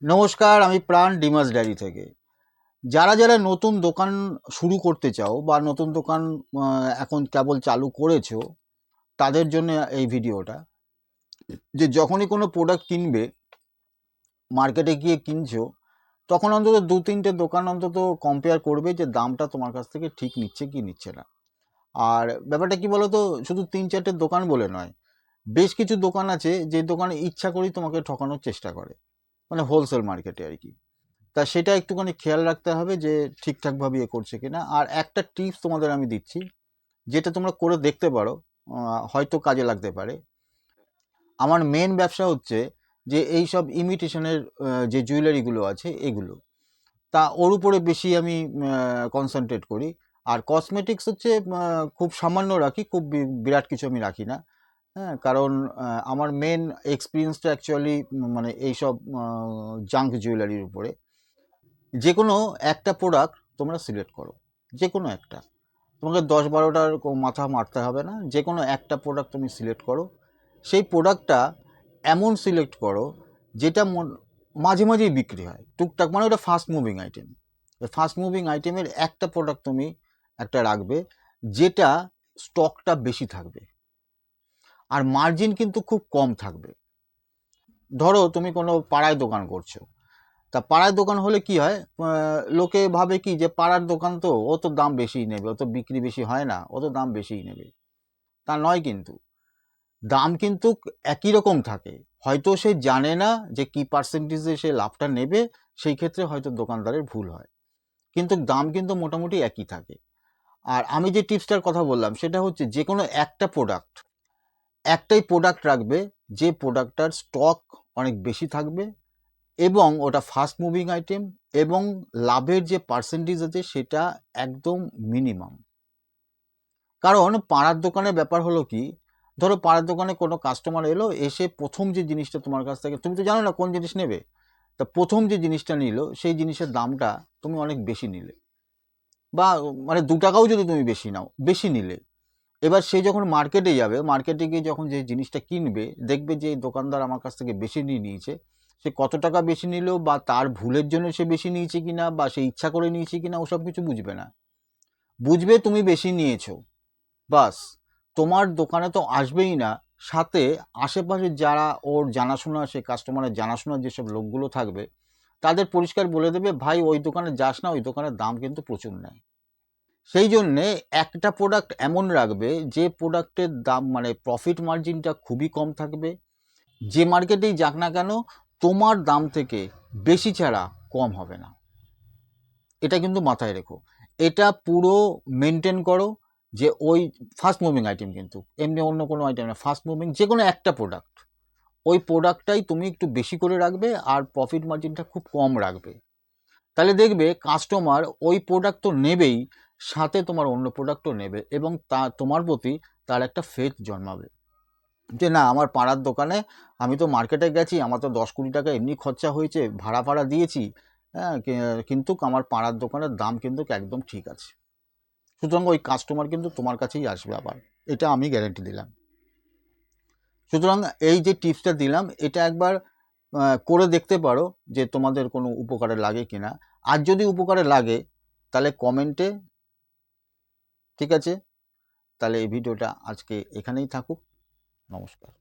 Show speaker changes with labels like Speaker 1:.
Speaker 1: নমস্কার, আমি প্রাণ ডিমাস ডায়েরি থেকে। যারা যারা নতুন দোকান শুরু করতে চাও বা নতুন দোকান এখন কেবল চালু করেছো, তাদের জন্য এই ভিডিওটা। যে যখনই কোনো প্রোডাক্ট কিনবে, মার্কেটে গিয়ে কিনছো, তখন অন্তত 2-3টে দোকান অন্তত কম্পেয়ার করবে যে দামটা তোমার কাছ থেকে ঠিক নিচ্ছে কি নিচ্ছে না। আর ব্যাপারটা কি বলো তো, শুধু 3-4টে দোকান বলে নয়, বেশ কিছু দোকান আছে যে দোকানে ইচ্ছা করেই তোমাকে ঠকানোর চেষ্টা করে, মানে হোলসেল মার্কেটে আর কি। তা সেটা একটুখানি খেয়াল রাখতে হবে যে ঠিকঠাকভাবে করছে কিনা। আর একটা টিপস তোমাদের আমি দিচ্ছি, যেটা তোমরা করে দেখতে পারো, হয়তো কাজে লাগতে পারে। আমার মেন ব্যবসা হচ্ছে যে এই সব ইমিটেশনের যে জুয়েলারিগুলো আছে এগুলো, তা ওর উপরে বেশি আমি কনসেন্ট্রেট করি। আর কসমেটিক্স হচ্ছে খুব সামান্য রাখি, খুব বিরাট কিছু আমি রাখি না। হ্যাঁ, কারণ আমার মেন এক্সপিরিয়েন্সটা অ্যাকচুয়ালি মানে এইসব জাঙ্ক জুয়েলারির উপরে। যে কোনো একটা প্রোডাক্ট তোমরা সিলেক্ট করো, যে কোনো একটা। তোমাকে 10-12টার মাথা মারতে হবে না, যে কোনো একটা প্রোডাক্ট তুমি সিলেক্ট করো। সেই প্রোডাক্টটা এমন সিলেক্ট করো যেটা মাঝে মাঝেই বিক্রি হয় টুকটাক, মানে ওটা fast moving item. Fast moving আইটেমের একটা প্রোডাক্ট তুমি একটা রাখবে, যেটা স্টকটা বেশি থাকবে আর মার্জিন কিন্তু খুব কম থাকবে। ধরো তুমি কোনো পাড়ায় দোকান করছো, তা পাড়ার দোকান হলে কি হয়, লোকে ভাবে কি যে পাড়ার দোকান তো, ও তো দাম বেশিই নেবে, ও তো বিক্রি বেশি হয় না, ও তো দাম বেশিই নেবে। তা নয় কিন্তু, দাম কিন্তু একই রকম থাকে। হয়তো সে জানে না যে কি পার্সেন্টেজে সে লাভটা নেবে, সেই ক্ষেত্রে হয়তো দোকানদারের ভুল হয়, কিন্তু দাম কিন্তু মোটামুটি একই থাকে। আর আমি যে টিপসটার কথা বললাম সেটা হচ্ছে যে কোনো একটা প্রোডাক্ট, একটাই প্রোডাক্ট রাখবে যে প্রোডাক্টটার স্টক অনেক বেশি থাকবে এবং ওটা ফাস্ট মুভিং আইটেম, এবং লাভের যে পার্সেন্টেজ আছে সেটা একদম মিনিমাম। কারণ পাড়ার দোকানের ব্যাপার হলো কি, ধরো পাড়ার দোকানে কোনো কাস্টমার এলো, এসে প্রথম যে জিনিসটা তোমার কাছ থেকে, তুমি তো জানো না কোন জিনিস নেবে, তা প্রথম যে জিনিসটা নিল সেই জিনিসের দামটা তুমি অনেক বেশি নিলে, বা মানে 2 টাকাও যদি তুমি বেশি নাও, বেশি নিলে। এবার সে যখন মার্কেটে যাবে, মার্কেটে গিয়ে যখন যে জিনিসটা কিনবে, দেখবে যে এই দোকানদার আমার কাছ থেকে বেশি নিয়ে নিয়েছে। সে কত টাকা বেশি নিল, বা তার ভুলের জন্য সে বেশি নিয়েছে কিনা, বা সে ইচ্ছা করে নিয়েছে কিনা, ওসব কিছু বুঝবে না। বুঝবে তুমি বেশি নিয়েছো, বাস। তোমার দোকানে তো আসবেই না, সাথে আশেপাশে যারা ওর জানাশোনা, সে কাস্টমারের জানাশোনা যেসব লোকগুলো থাকবে, তাদের পরিষ্কার বলে দেবে, ভাই ওই দোকানে যাস না, ওই দোকানের দাম কিন্তু প্রচুর নেয়। সেই জন্যে একটা প্রোডাক্ট এমন রাখবে যে প্রোডাক্টের দাম মানে প্রফিট মার্জিনটা খুবই কম থাকবে। যে মার্কেটেই যাক না কেন, তোমার দাম থেকে বেশি ছাড়া কম হবে না। এটা কিন্তু মাথায় রেখো, এটা পুরো মেনটেন করো। যে ওই ফাস্ট মুভিং আইটেম, কিন্তু এমনি অন্য কোনো আইটেম না, ফাস্ট মুভিং যে কোনো একটা প্রোডাক্ট, ওই প্রোডাক্টটাই তুমি একটু বেশি করে রাখবে আর প্রফিট মার্জিনটা খুব কম রাখবে। তাহলে দেখবে কাস্টমার ওই প্রোডাক্ট তো নেবেই, সাথে তোমার অন্য প্রোডাক্টও নেবে, এবং তা তোমার প্রতি তার একটা ফেথ জন্মাবে যে না, আমার পাড়ার দোকানে, আমি তো মার্কেটে গেছি, আমার তো 10-20 টাকা এমনি খরচা হয়েছে, ভাড়া ফাড়া দিয়েছি, হ্যাঁ, কিন্তু আমার পাড়ার দোকানের দাম কিন্তু একদম ঠিক আছে। সুতরাং ওই কাস্টমার কিন্তু তোমার কাছেই আসবে আবার, এটা আমি গ্যারেন্টি দিলাম। সুতরাং এই যে টিপসটা দিলাম, এটা একবার করে দেখতে পারো যে তোমাদের কোনো উপকারে লাগে কিনা। আর যদি উপকারে লাগে তাহলে কমেন্টে, ঠিক আছে, তাহলে এই ভিডিওটা আজকে এখানেই থাকুক। নমস্কার।